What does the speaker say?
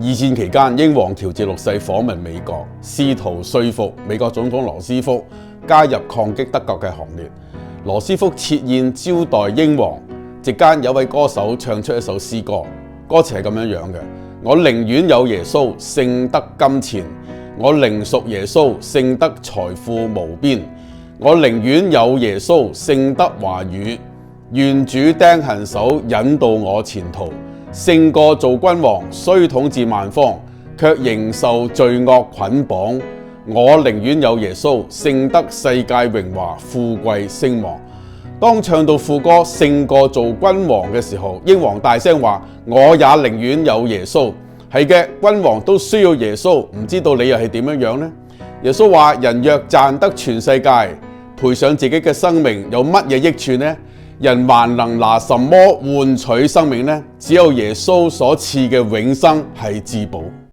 二戰期間，英皇喬治六世訪問美國，試圖說服美國總統羅斯福加入抗擊德國嘅行列。羅斯福設宴招待英皇，席間有位歌手唱出一首詩歌，歌詞係咁樣嘅：我寧願有耶穌勝得金錢，我寧屬耶穌勝得財富無邊，我寧願有耶穌勝得話語，願主釘痕手引導我前途。勝過做君王，雖統治萬方，卻仍受罪惡捆綁。我寧願有耶穌，勝得世界榮華富貴聲望。當唱到副歌勝過做君王嘅時候，英皇大聲話：我也寧願有耶穌。係嘅，君王都需要耶穌，唔知道你又係點樣呢？耶穌話：人若賺得全世界，賠上自己嘅生命，有乜嘢益處呢？人還能拿什麼換取生命呢？只有耶穌所賜嘅永生係至寶。